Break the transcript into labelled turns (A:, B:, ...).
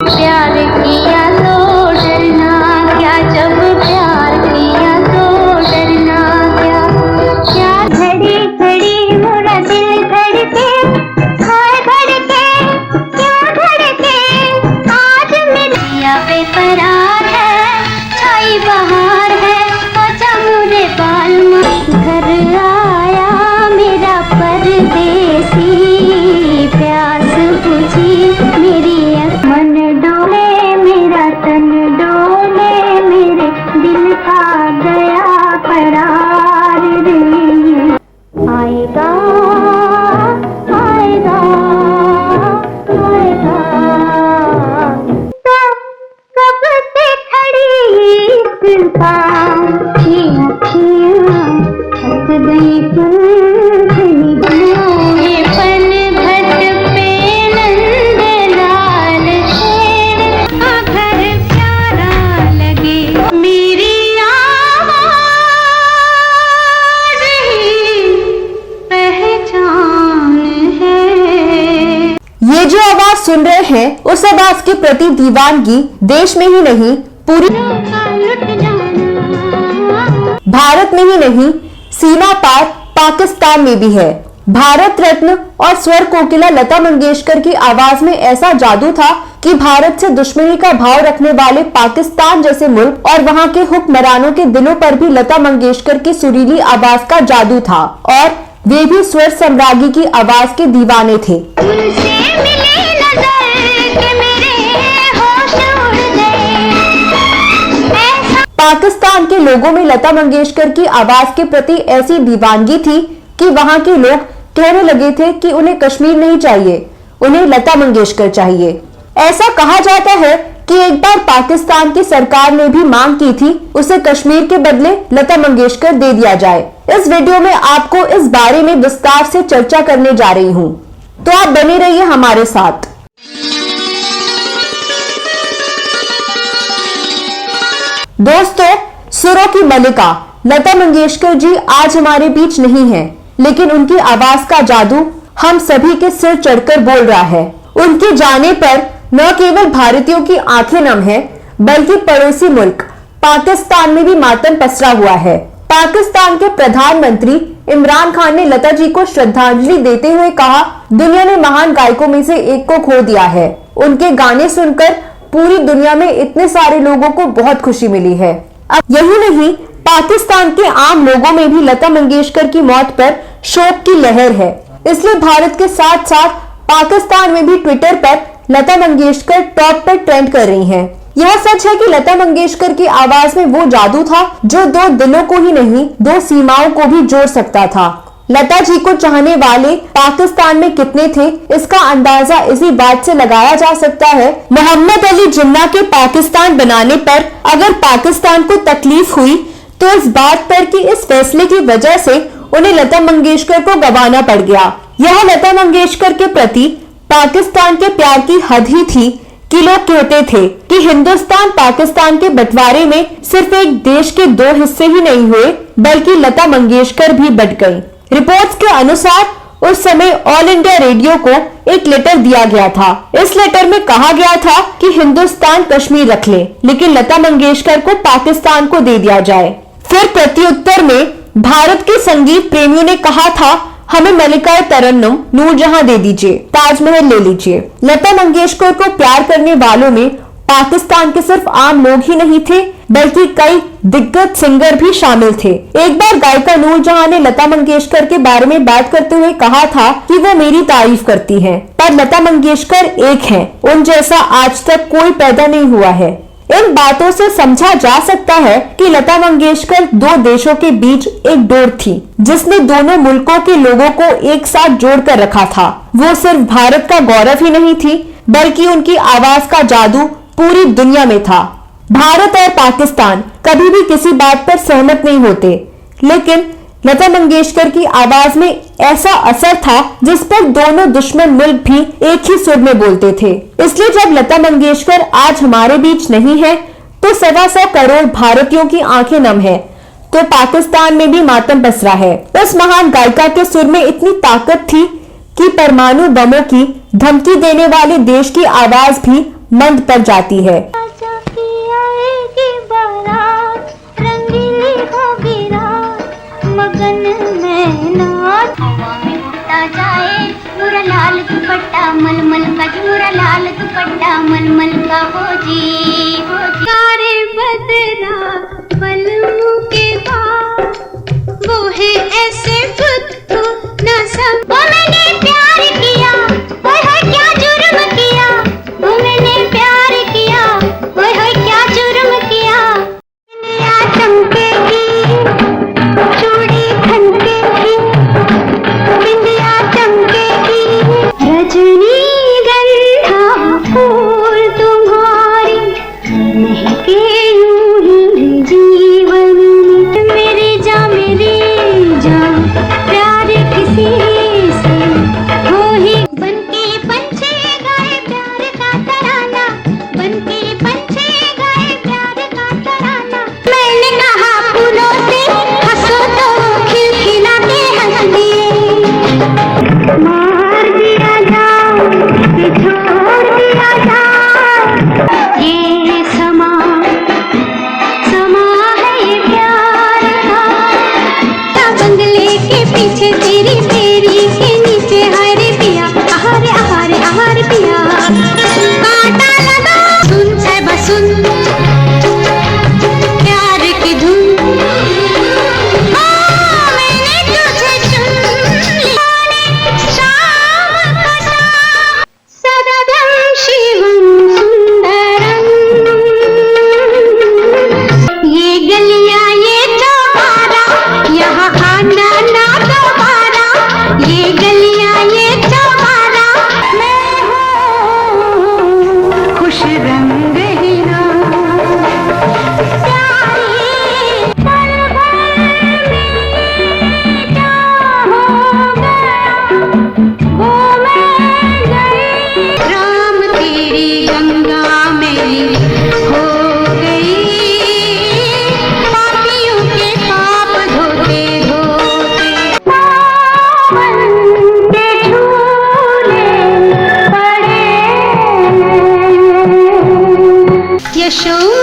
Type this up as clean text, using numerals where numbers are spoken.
A: प्यार किया तो डरना क्या, जब प्यार किया तो डरना क्या। क्या घड़ी घड़ी मेरा दिल धड़के, हाय धड़के क्यों धड़के, आज मिलिया बेकरार है, छाई बहार है, आजा मुझे बाल घर आया मेरा परदेसी, प्यास बुझी मेरी मन डोले मेरा तन डोले, मेरे दिल का गया करार रे। आएगा आएगा आएगा, कब से खड़ी इस पाँव की अखियाँ थक गई तुझनी ये पल घट पे नंद लाल शेर घर प्यारा लगे, मेरी आवाज़ ही पहचान है।
B: ये जो आवाज सुन रहे हैं उस आवाज के प्रति दीवानगी देश में ही नहीं पूरी
A: लुट जाना
B: भारत में ही नहीं सीमा पार पाकिस्तान में भी है। भारत रत्न और स्वर कोकिला लता मंगेशकर की आवाज में ऐसा जादू था कि भारत से दुश्मनी का भाव रखने वाले पाकिस्तान जैसे मुल्क और वहां के हुक्मरानों के दिलों पर भी लता मंगेशकर की सुरीली आवाज का जादू था और वे भी स्वर सम्राज्ञी की आवाज के दीवाने थे।
A: उनसे मिले नजर के मेरे होश उड़ गए, ऐसा
B: पाकिस्तान के लोगों में लता मंगेशकर की आवाज के प्रति ऐसी दीवानगी थी कि वहां के लोग कहने लगे थे कि उन्हें कश्मीर नहीं चाहिए, उन्हें लता मंगेशकर चाहिए। ऐसा कहा जाता है कि एक बार पाकिस्तान की सरकार ने भी मांग की थी उसे कश्मीर के बदले लता मंगेशकर दे दिया जाए। इस वीडियो में आपको इस बारे में विस्तार से चर्चा करने जा रही हूँ, तो आप बने रहिए हमारे साथ। दोस्तों, सुरों की मलिका लता मंगेशकर जी आज हमारे बीच नहीं है, लेकिन उनकी आवाज का जादू हम सभी के सिर चढ़कर बोल रहा है। उनके जाने पर न केवल भारतीयों की आंखें नम है, बल्कि पड़ोसी मुल्क पाकिस्तान में भी मातम पसरा हुआ है। पाकिस्तान के प्रधानमंत्री इमरान खान ने लता जी को श्रद्धांजलि देते हुए कहा, दुनिया ने महान गायकों में से एक को खो दिया है। उनके गाने सुनकर पूरी दुनिया में इतने सारे लोगों को बहुत खुशी मिली है। अब यही नहीं, पाकिस्तान के आम लोगों में भी लता मंगेशकर की मौत पर शोक की लहर है। इसलिए भारत के साथ साथ पाकिस्तान में भी ट्विटर पर लता मंगेशकर टॉप पर ट्रेंड कर रही हैं। यह सच है कि लता मंगेशकर की आवाज में वो जादू था जो दो दिलों को ही नहीं, दो सीमाओं को भी जोड़ सकता था। लता जी को चाहने वाले पाकिस्तान में कितने थे, इसका अंदाजा इसी बात से लगाया जा सकता है। मोहम्मद अली जिन्ना के पाकिस्तान बनाने पर अगर पाकिस्तान को तकलीफ हुई तो इस बात पर कि इस फैसले की वजह से उन्हें लता मंगेशकर को गंवाना पड़ गया। यह लता मंगेशकर के प्रति पाकिस्तान के प्यार की हद ही थी कि लोग कहते थे कि हिंदुस्तान पाकिस्तान के बंटवारे में सिर्फ एक देश के दो हिस्से ही नहीं हुए, बल्कि लता मंगेशकर भी बट गई। रिपोर्ट्स के अनुसार उस समय ऑल इंडिया रेडियो को एक लेटर दिया गया था। इस लेटर में कहा गया था कि हिंदुस्तान कश्मीर रख ले, लेकिन लता मंगेशकर को पाकिस्तान को दे दिया जाए। फिर प्रत्युत्तर में भारत के संगीत प्रेमियों ने कहा था, हमें मलिका तरन्नुम नूरजहां दे दीजिए, ताजमहल ले लीजिए। लता मंगेशकर को प्यार करने वालों में पाकिस्तान के सिर्फ आम लोग ही नहीं थे, बल्कि कई दिग्गज सिंगर भी शामिल थे। एक बार गायिका नूरजहां ने लता मंगेशकर के बारे में बात करते हुए कहा था कि वो मेरी तारीफ करती हैं, पर लता मंगेशकर एक हैं, उन जैसा आज तक कोई पैदा नहीं हुआ है। इन बातों से समझा जा सकता है कि लता मंगेशकर दो देशों के बीच एक डोर थी, जिसने दोनों मुल्कों के लोगों को एक साथ जोड़कर रखा था। वो सिर्फ भारत का गौरव ही नहीं थी, बल्कि उनकी आवाज का जादू पूरी दुनिया में था। भारत और पाकिस्तान कभी भी किसी बात पर सहमत नहीं होते, लेकिन लता मंगेशकर की आवाज में ऐसा असर था जिस पर दोनों दुश्मन मुल्क भी एक ही सुर में बोलते थे। इसलिए जब लता मंगेशकर आज हमारे बीच नहीं है, तो 125 करोड़ भारतीयों की आंखें नम है, तो पाकिस्तान में भी मातम पसरा है। उस महान गायिका के सुर में इतनी ताकत थी कि परमाणु बमों की धमकी देने वाले देश की आवाज भी मंद पर जाती है।
A: आजा की आएगी बारात, रंगीली होगी रात, मगन में नाच। हवा में उड़ता जाए मुरा लाल दुपट्टा मलमल का जी, मुरा लाल दुपट्टा मलमल का हो जी, हो जी। सारे बदला बलमू के बाद वो है ऐसे खुद को न सम। वो मैंने प्यार किया, ओए होए क्या जुर्म किया, वो मैंने प्यार किया, ओए होए क्या जुर्म किया। दुनिया चमकेगी, चूड़ी खनकेगी, बिंदिया चमकेगी, रजनीगंधा फूल तुम्हारी महके यूं ही जीवन में। मेरी जान प्यार किसी से हो ही। बनके पंछी गाए प्यार का तराना, बनके पंछी गाए प्यार का तराना। मैंने कहा फूलों से हंसो तो खिलखिलाते हंस दिए, मार दिया जाओ कि छोड़ दिया जाओ। ये समा है ये प्यार का, बंगले के पीछे तेरी फेरी के नीचे हरे पिया, आहारे आहारे आहारे पिया। कांटा लगा सुन है बसुन प्यार की धुन, ओ मैंने तुझे चुन लिया। शाम का शाम सददं शिवं सुंदरं, ये गलियां ये चौबारा यहाँ आना ना दोबारा, ये गलियां ये चौबारा। मैं हूँ खुश रंगहीना, प्यारी पल भर में क्या हो गया वो मैं गई। राम तेरी गंगा मेरी हो गई, पापियों के पाप धोते धोते। पावन के झूले पड़े, यशोदा